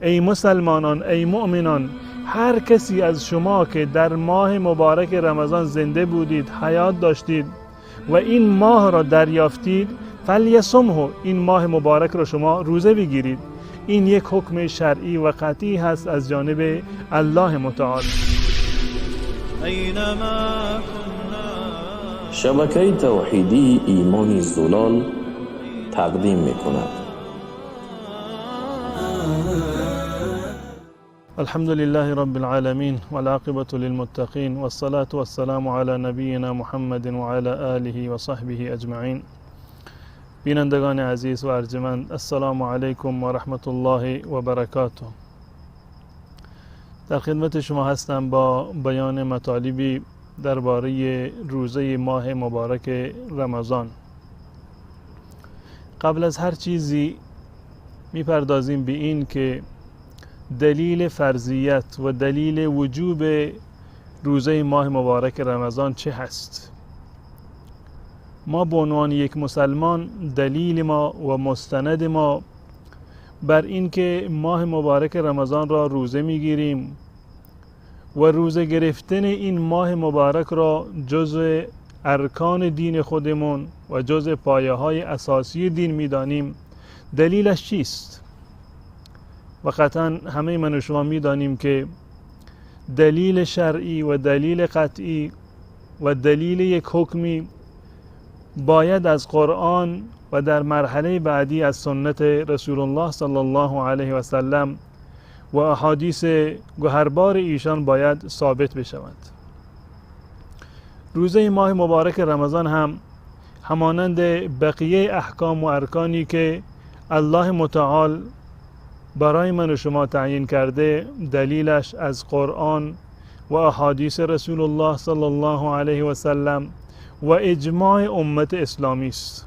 ای مسلمانان، ای مؤمنان، هر کسی از شما که در ماه مبارک رمضان زنده بودید، حیات داشتید و این ماه را دریافتید، فلیصمه، این ماه مبارک را شما روزه بگیرید. این یک حکم شرعی و قطعی هست از جانب الله متعال. شبکه توحیدی ایمان زلال تقدیم می‌کند. الحمد لله رب العالمين والعاقبة للمتقين والصلاة والسلام على نبينا محمد وعلى آله وصحبه اجمعین. بینندگان عزیز و ارجمند، السلام علیکم و رحمت الله و برکاته. در خدمت شما هستم با بیان مطالبی درباره روزه ماه مبارک رمضان. قبل از هر چیزی میپردازیم به این که دلیل فرضیت و دلیل وجوب روزه ماه مبارک رمضان چه هست. ما به عنوان یک مسلمان دلیل ما و مستند ما بر این که ماه مبارک رمضان را روزه میگیریم و روزه گرفتن این ماه مبارک را جزء ارکان دین خودمون و جزء پایه های اساسی دین میدانیم، دلیلش چیست؟ و قطعا همه من و شما میدانیم که دلیل شرعی و دلیل قطعی و دلیل یک حکمی باید از قرآن و در مرحله بعدی از سنت رسول الله صلی الله علیه و سلم و احادیث گوهربار ایشان باید ثابت بشود. روزه ماه مبارک رمضان هم همانند بقیه احکام و ارکانی که الله متعال برای من و شما تعیین کرده، دلیلش از قرآن و احادیث رسول الله صلی الله علیه و سلم و اجماع امت اسلامی است.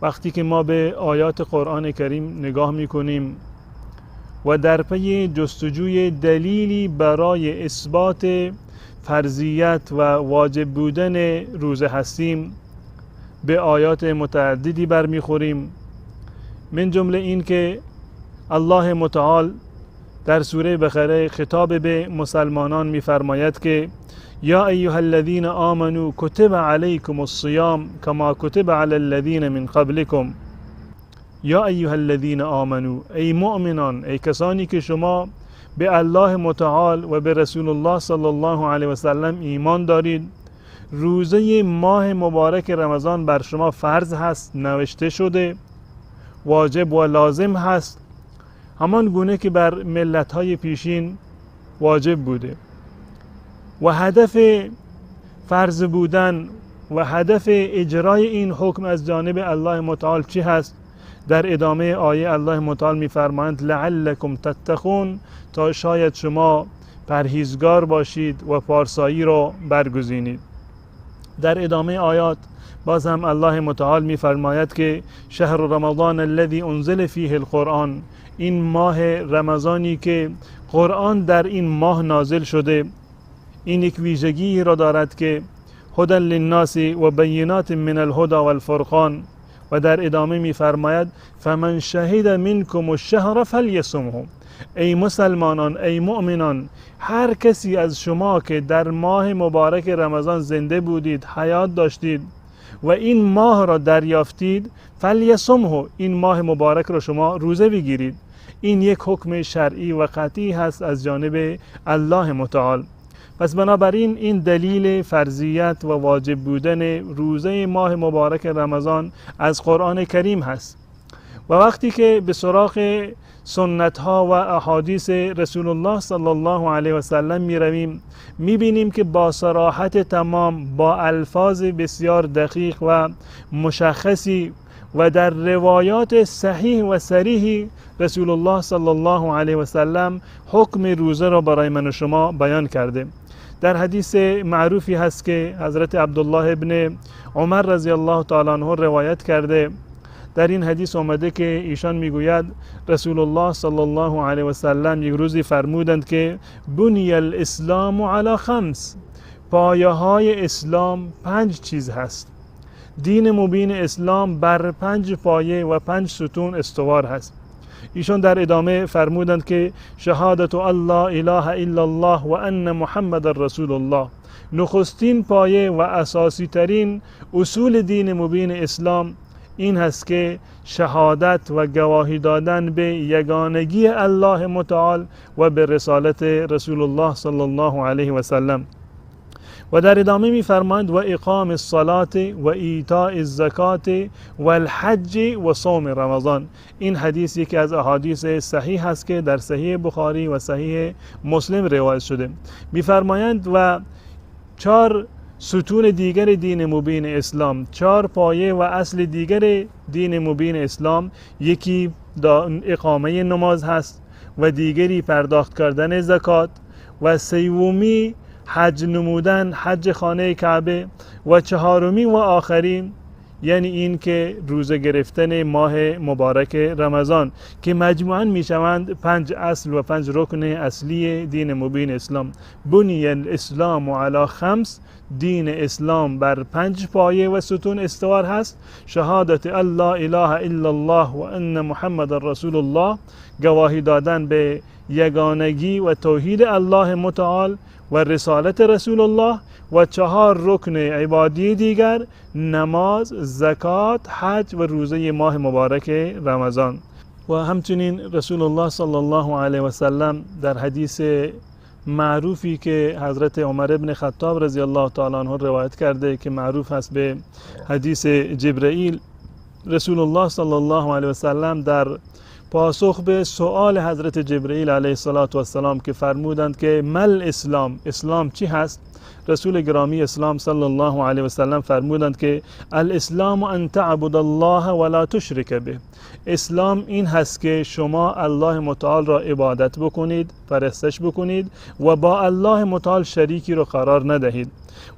وقتی که ما به آیات قرآن کریم نگاه میکنیم و در پی جستجوی دلیلی برای اثبات فرضیت و واجب بودن روزه هستیم، به آیات متعددی برمیخوریم. من جمله این که الله متعال در سوره بقره خطاب به مسلمانان میفرماید که یا ایها الذین آمنوا کتب علیکم الصیام کما کتب علی الذین من قبلکم. یا ایها الذین آمنوا، ای مؤمنان، ای کسانی که شما به الله متعال و به رسول الله صلی الله علیه و سلم ایمان دارید، روزه ماه مبارک رمضان بر شما فرض هست، نوشته شده، واجب و لازم هست، همان گونه که بر ملت‌های پیشین واجب بوده. و هدف فرض بودن و هدف اجرای این حکم از جانب الله متعال چی هست؟ در ادامه آیه الله متعال می‌فرمایند لعلکم تتقون، تا شاید شما پرهیزگار باشید و پارسایی را برگزینید. در ادامه آیات باز هم الله متعال می‌فرماید که شهر رمضان الذی انزل فیه القرآن، این ماه رمضانی که قرآن در این ماه نازل شده، این یک ویژگی را دارد که هدی للناس و بینات من الهدی والفرقان. و در ادامه می‌فرماید فمن شهد منکم الشهر فلیصمه، ای مسلمانان، ای مؤمنان، هر کسی از شما که در ماه مبارک رمضان زنده بودید، حیات داشتید و این ماه را دریافتید، فلیصمه، این ماه مبارک را شما روزه بگیرید. این یک حکم شرعی و قطعی هست از جانب الله متعال. پس بنابراین این دلیل فرضیت و واجب بودن روزه ماه مبارک رمضان از قرآن کریم هست. و وقتی که به سراغ سنت ها و احادیث رسول الله صلی الله علیه و سلم می رویم، می بینیم که با صراحت تمام، با الفاظ بسیار دقیق و مشخصی و در روایات صحیح و صریح رسول الله صلی الله علیه و سلم حکم روزه را برای من و شما بیان کرده. در حدیث معروفی هست که حضرت عبدالله ابن عمر رضی الله تعالی عنه روایت کرده. در این حدیث آمده که ایشان میگوید رسول الله صلی الله علیه و سلم یک روزی فرمودند که بنی الاسلام علی خمس، پایه های اسلام 5 چیز هست. دین مبین اسلام بر 5 پایه و 5 ستون استوار هست. ایشان در ادامه فرمودند که شهادت الله اله الا الله و ان محمد رسول الله نخستین پایه و اساسی ترین اصول دین مبین اسلام این هست که شهادت و گواهی دادن به یگانگی الله متعال و به رسالت رسول الله صلی الله علیه و سلم. و در ادامه می‌فرمایند و اقام الصلاة و ایتاء الزکات و الحج و صوم رمضان. این حدیث یکی از احادیث صحیح است که در صحیح بخاری و صحیح مسلم روایت شده. می‌فرمایند و 4 ستون دیگر دین مبین اسلام، 4 پایه و اصل دیگر دین مبین اسلام، یکی اقامه نماز هست و دیگری پرداخت کردن زکات و سومی حج نمودن، حج خانه کعبه و چهارمی و آخرین یعنی این که روزه گرفتن ماه مبارک رمضان که مجموعاً میشوند 5 اصل و 5 رکن اصلی دین مبین اسلام. بنی الاسلام علی 5، دین اسلام بر 5 پایه و ستون استوار هست: شهادت الله اله الا الله و ان محمد رسول الله، گواهی دادن به یگانگی و توحید الله متعال و رسالت رسول الله، و 4 رکن عبادی دیگر: نماز، زکات، حج و روزه ماه مبارک رمضان. و همچنین رسول الله صلی الله علیه و سلم در حدیث معروفی که حضرت عمر ابن خطاب رضی الله تعالی عنه روایت کرده که معروف است به حدیث جبرئیل، رسول الله صلی الله علیه و سلم در پاسخ به سؤال حضرت جبرئیل علیه السلام که فرمودند که مل اسلام، اسلام چی هست؟ رسول گرامی اسلام صلی الله علیه و سلم فرمودند که الاسلام ان تعبد الله ولا تشرک به، اسلام این هست که شما الله متعال را عبادت بکنید، پرستش بکنید و با الله متعال شریکی را قرار ندهید.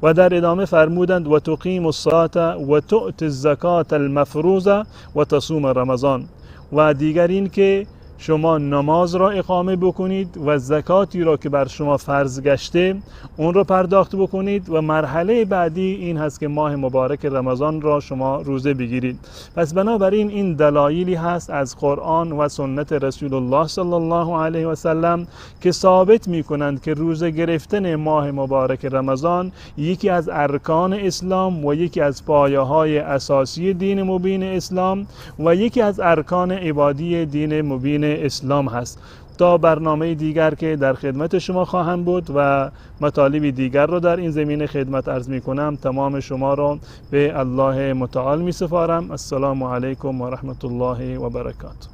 و در ادامه فرمودند و تقیم الصلاة و تؤتی الزکات المفروضه و تصوم رمضان، و دیگر این که شما نماز را اقامه بکنید و زکاتی را که بر شما فرض گشته اون را پرداخت بکنید، و مرحله بعدی این هست که ماه مبارک رمضان را شما روزه بگیرید. پس بنابراین این دلایلی هست از قرآن و سنت رسول الله صلی الله علیه و سلم که ثابت می کنند که روزه گرفتن ماه مبارک رمضان یکی از ارکان اسلام و یکی از پایه‌های اساسی دین مبین اسلام و یکی از ارکان عبادی دین مبین اسلام هست. تا برنامه دیگر که در خدمت شما خواهم بود و مطالب دیگر رو در این زمینه خدمت عرض می کنم، تمام شما را به الله متعال می سپارم. السلام علیکم و رحمت الله و برکاته.